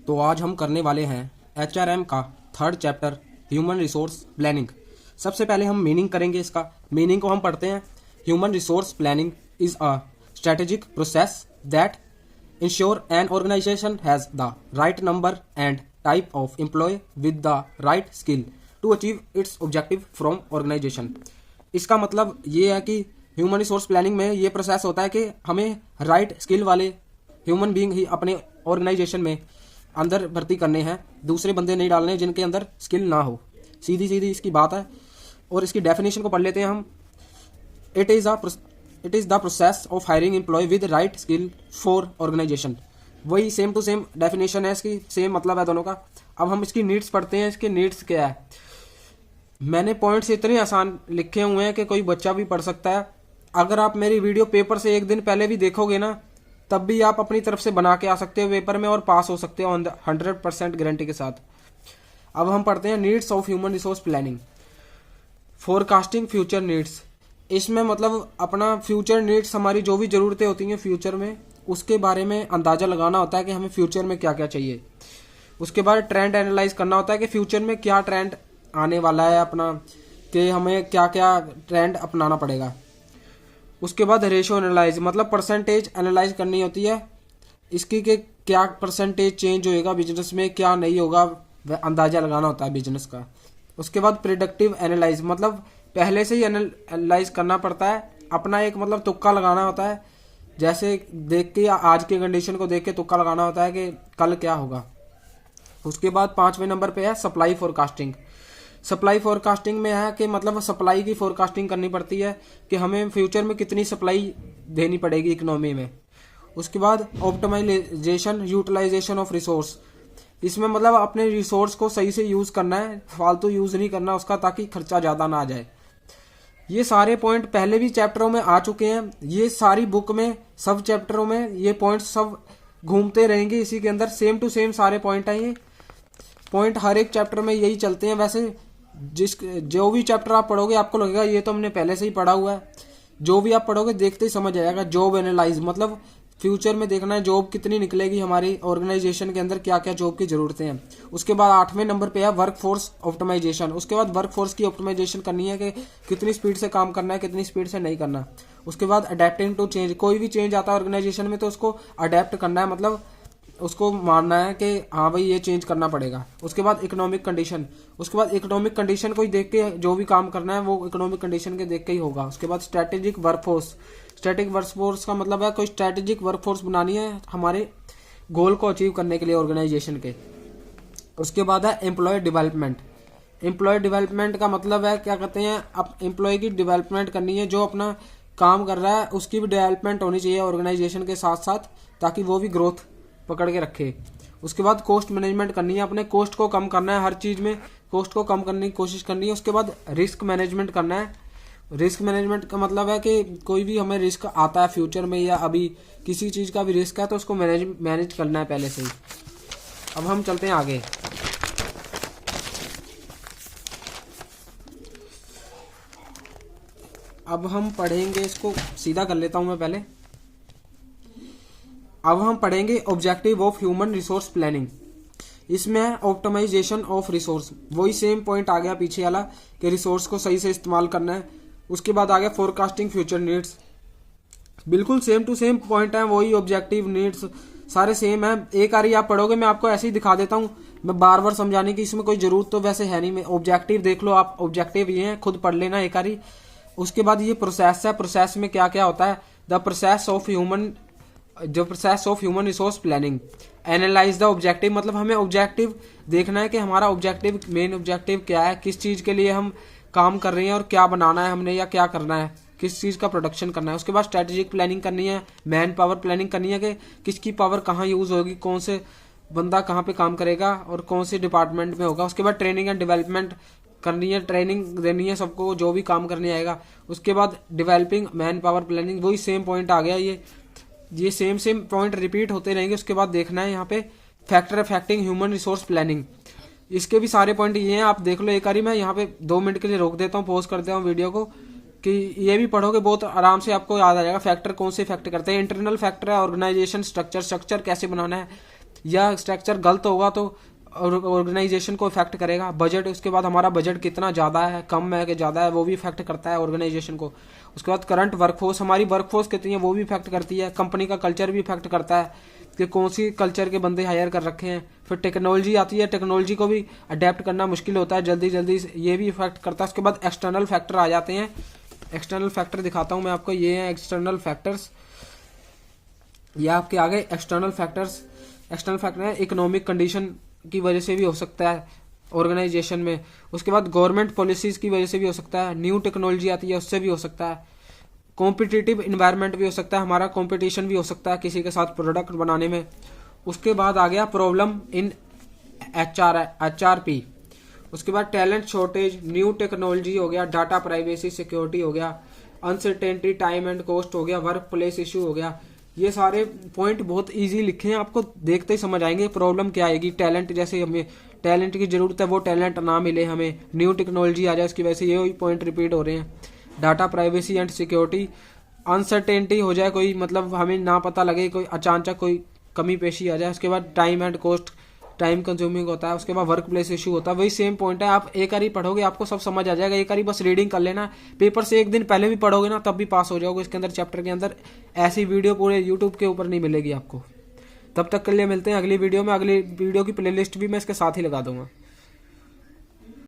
तो आज हम करने वाले हैं HRM का third chapter human resource planning. सबसे पहले हम मीनिंग करेंगे। इसका मीनिंग को हम पढ़ते हैं। Human resource planning is a strategic process that ensure an organization has the right number and type of employee with the right skill to achieve its objective from organization। इसका मतलब ये है कि ह्यूमन रिसोर्स प्लानिंग में ये process होता है कि हमें राइट स्किल वाले ह्यूमन बीइंग ही अपने ऑर्गेनाइजेशन में अंदर भर्ती करने हैं, दूसरे बंदे नहीं डालने जिनके अंदर स्किल ना हो। सीधी सीधी इसकी बात है। और इसकी डेफिनेशन को पढ़ लेते हैं हम। It is the process of hiring employ with right skill for organisation. वही सेम टू सेम डेफिनेशन है, इसकी सेम मतलब है दोनों का। अब हम इसकी नीड्स पढ़ते हैं। इसके नीड्स क्या है। मैंने पॉइंट्स इतने आसान लिखे हुए हैं कि कोई बच्चा भी पढ़ सकता है। अगर आप मेरी वीडियो पेपर से एक दिन पहले भी देखोगे ना, तब भी आप अपनी तरफ से बना के आ सकते हो पेपर में और पास हो सकते हो 100% गारंटी के साथ। अब हम पढ़ते हैं needs of human resource planning. Forecasting future needs. इसमें मतलब अपना फ्यूचर नीड्स, हमारी जो भी ज़रूरतें होती हैं फ्यूचर में, उसके बारे में अंदाज़ा लगाना होता है कि हमें फ्यूचर में क्या क्या चाहिए। उसके बाद ट्रेंड एनालाइज करना होता है कि फ्यूचर में क्या ट्रेंड आने वाला है अपना, कि हमें क्या क्या ट्रेंड अपनाना पड़ेगा। उसके बाद रेशियो एनालाइज, मतलब परसेंटेज एनालाइज करनी होती है इसकी कि क्या परसेंटेज चेंज होएगा बिजनेस में, क्या नहीं होगा, अंदाज़ा लगाना होता है बिजनेस का। उसके बाद प्रिडिक्टिव एनालाइज, मतलब पहले से ही एनालाइज करना पड़ता है, अपना एक मतलब तुक्का लगाना होता है। जैसे देख के आज के कंडीशन को देख के तुक्का लगाना होता है कि कल क्या होगा। उसके बाद 5वें नंबर पे है सप्लाई फोरकास्टिंग। सप्लाई फोरकास्टिंग में है कि मतलब सप्लाई की फोरकास्टिंग करनी पड़ती है कि हमें फ्यूचर में कितनी सप्लाई देनी पड़ेगी इकोनॉमी में। उसके बाद ऑप्टिमाइजेशन यूटिलाइजेशन ऑफ रिसोर्स। इसमें मतलब अपने रिसोर्स को सही से यूज़ करना है, फालतू यूज़ नहीं करना उसका, ताकि खर्चा ज़्यादा ना आ जाए। ये सारे पॉइंट पहले भी चैप्टरों में आ चुके हैं। ये सारी बुक में सब चैप्टरों में ये पॉइंट सब घूमते रहेंगे इसी के अंदर। सेम टू सेम सारे पॉइंट हैं। ये पॉइंट हर एक चैप्टर में यही चलते हैं। वैसे जो भी चैप्टर आप पढ़ोगे आपको लगेगा ये तो हमने पहले से ही पढ़ा हुआ है। जो भी आप पढ़ोगे देखते ही समझ आएगा। जॉब एनालाइज, मतलब फ्यूचर में देखना है जॉब कितनी निकलेगी हमारी ऑर्गेनाइजेशन के अंदर, क्या क्या जॉब की जरूरतें हैं। उसके बाद 8वें नंबर पे है वर्क फोर्स ऑप्टिमाइजेशन। उसके बाद वर्क फोर्स की ऑप्टिमाइजेशन करनी है कि कितनी स्पीड से काम करना है, कितनी स्पीड से नहीं करना। उसके बाद अडेप्टिंग टू चेंज, कोई भी चेंज आता है ऑर्गेनाइजेशन में तो उसको अडेप्ट करना है, मतलब उसको मानना है कि हाँ भाई ये चेंज करना पड़ेगा। उसके बाद इकोनॉमिक कंडीशन। उसके बाद इकोनॉमिक कंडीशन को देख के जो भी काम करना है वो इकोनॉमिक कंडीशन के देख के ही होगा। उसके बाद स्ट्रेटेजिक वर्कफोर्स। स्ट्रेटेजिक वर्कफोर्स का मतलब है कोई स्ट्रेटेजिक वर्कफोर्स बनानी है हमारे गोल को अचीव करने के लिए ऑर्गेनाइजेशन के। उसके बाद है एम्प्लॉय डेवलपमेंट। एम्प्लॉय डेवलपमेंट का मतलब है क्या कहते हैं, अब एम्प्लॉय की डेवलपमेंट करनी है। जो अपना काम कर रहा है उसकी भी डेवलपमेंट होनी चाहिए ऑर्गेनाइजेशन के साथ साथ, ताकि वो भी ग्रोथ पकड़ के रखे। उसके बाद कॉस्ट मैनेजमेंट करनी है, अपने कॉस्ट को कम करना है, हर चीज़ में कॉस्ट को कम करने की कोशिश करनी है। उसके बाद रिस्क मैनेजमेंट करना है। रिस्क मैनेजमेंट का मतलब है कि कोई भी हमें रिस्क आता है फ्यूचर में या अभी किसी चीज़ का भी रिस्क है तो उसको मैनेज करना है पहले से ही। अब हम चलते हैं आगे। अब हम पढ़ेंगे, इसको सीधा कर लेता हूं मैं पहले। अब हम पढ़ेंगे objective of human resource planning. इसमें है ऑप्टिमाइजेशन ऑफ रिसोर्स। वही सेम पॉइंट आ गया पीछे वाला कि रिसोर्स को सही से इस्तेमाल करना है। उसके बाद आ गया फोरकास्टिंग फ्यूचर नीड्स। बिल्कुल सेम टू सेम पॉइंट है, वही ऑब्जेक्टिव नीड्स सारे सेम है। एक बारी आप पढ़ोगे, मैं आपको ऐसे ही दिखा देता हूँ, मैं बार बार समझाने की इसमें कोई जरूरत तो वैसे है नहीं। मैं ऑब्जेक्टिव देख लो आप, ऑब्जेक्टिव ये है, खुद पढ़ लेना एक बारी। उसके बाद ये प्रोसेस है, प्रोसेस में क्या क्या होता है। The process of human resource planning analyse the objective, मतलब हमें ऑब्जेक्टिव देखना है कि हमारा ऑब्जेक्टिव, मेन ऑब्जेक्टिव क्या है, किस चीज़ के लिए हम काम कर रहे हैं और क्या बनाना है हमने या क्या करना है, किस चीज़ का प्रोडक्शन करना है। उसके बाद स्ट्रेटेजिक प्लानिंग करनी है, मैन पावर प्लानिंग करनी है कि किसकी पावर कहाँ यूज़ होगी, कौन से बंदा कहाँ पे काम करेगा और कौन से डिपार्टमेंट में होगा। उसके बाद ट्रेनिंग एंड डेवलपमेंट करनी है, ट्रेनिंग देनी है सबको जो भी काम करने आएगा। उसके बाद डेवलपिंग मैन पावर प्लानिंग, वही सेम पॉइंट आ गया। ये सेम पॉइंट रिपीट होते रहेंगे। उसके बाद देखना है यहाँ पे factor affecting human resource planning. इसके भी सारे पॉइंट ये हैं, आप देख लो एक बारी। मैं यहाँ पे 2 मिनट के लिए रोक देता हूँ, पॉज कर देता हूँ वीडियो को, कि ये भी पढ़ोगे बहुत आराम से आपको याद आ जाएगा। फैक्टर कौन से इफेक्ट करते हैं। इंटरनल फैक्टर है ऑर्गेनाइजेशन स्ट्रक्चर कैसे बनाना है, या स्ट्रक्चर गलत होगा तो ऑर्गेनाइजेशन को इफेक्ट करेगा। बजट, उसके बाद हमारा बजट कितना ज़्यादा है, कम है कि ज़्यादा है, वो भी इफेक्ट करता है ऑर्गेनाइजेशन को। उसके बाद करंट वर्कफोर्स, हमारी वर्कफोर्स कितनी है वो भी इफेक्ट करती है। कंपनी का कल्चर भी इफेक्ट करता है कि कौन सी कल्चर के बंदे हायर कर रखे हैं। फिर टेक्नोलॉजी आती है, टेक्नोलॉजी को भी अडेप्ट करना मुश्किल होता है जल्दी जल्दी, ये भी इफेक्ट करता है। उसके बाद एक्सटर्नल फैक्टर आ जाते हैं। एक्सटर्नल फैक्टर दिखाता हूँ मैं आपको, ये है एक्सटर्नल फैक्टर्स, ये आपके आगे एक्सटर्नल फैक्टर्स। एक्सटर्नल फैक्टर है इकोनॉमिक कंडीशन की वजह से भी हो सकता है ऑर्गेनाइजेशन में। उसके बाद गवर्नमेंट पॉलिसीज की वजह से भी हो सकता है। न्यू टेक्नोलॉजी आती है उससे भी हो सकता है। कॉम्पिटिटिव इन्वायरमेंट भी हो सकता है, हमारा कॉम्पिटिशन भी हो सकता है किसी के साथ प्रोडक्ट बनाने में। उसके बाद आ गया प्रॉब्लम इन HRP। उसके बाद टैलेंट शॉर्टेज, न्यू टेक्नोलॉजी हो गया, डाटा प्राइवेसी सिक्योरिटी हो गया, अनसर्टेनिटी, टाइम एंड कॉस्ट हो गया, वर्क प्लेस इशू हो गया। ये सारे पॉइंट बहुत इजी लिखे हैं, आपको देखते ही समझ आएंगे प्रॉब्लम क्या आएगी। टैलेंट, जैसे हमें टैलेंट की जरूरत है, वो टैलेंट ना मिले हमें, न्यू टेक्नोलॉजी आ जाए उसकी वजह से, ये पॉइंट रिपीट हो रहे हैं। Data privacy and security, uncertainty हो जाए कोई, मतलब हमें ना पता लगे, कोई अचानक कोई कमी पेशी आ जाए। उसके बाद time and cost, time consuming होता है। उसके बाद वर्क प्लेस इशू होता है। वही सेम पॉइंट है, आप एक बारी पढ़ोगे आपको सब समझ आ जाएगा। एक बारी बस रीडिंग कर लेना, पेपर से एक दिन पहले भी पढ़ोगे ना तब भी पास हो जाओगे। इसके अंदर चैप्टर के अंदर ऐसी वीडियो पूरे यूट्यूब के ऊपर नहीं मिलेगी आपको। तब तक के लिए मिलते हैं अगली वीडियो में। अगली वीडियो की प्लेलिस्ट भी मैं इसके साथ ही लगा दूंगा।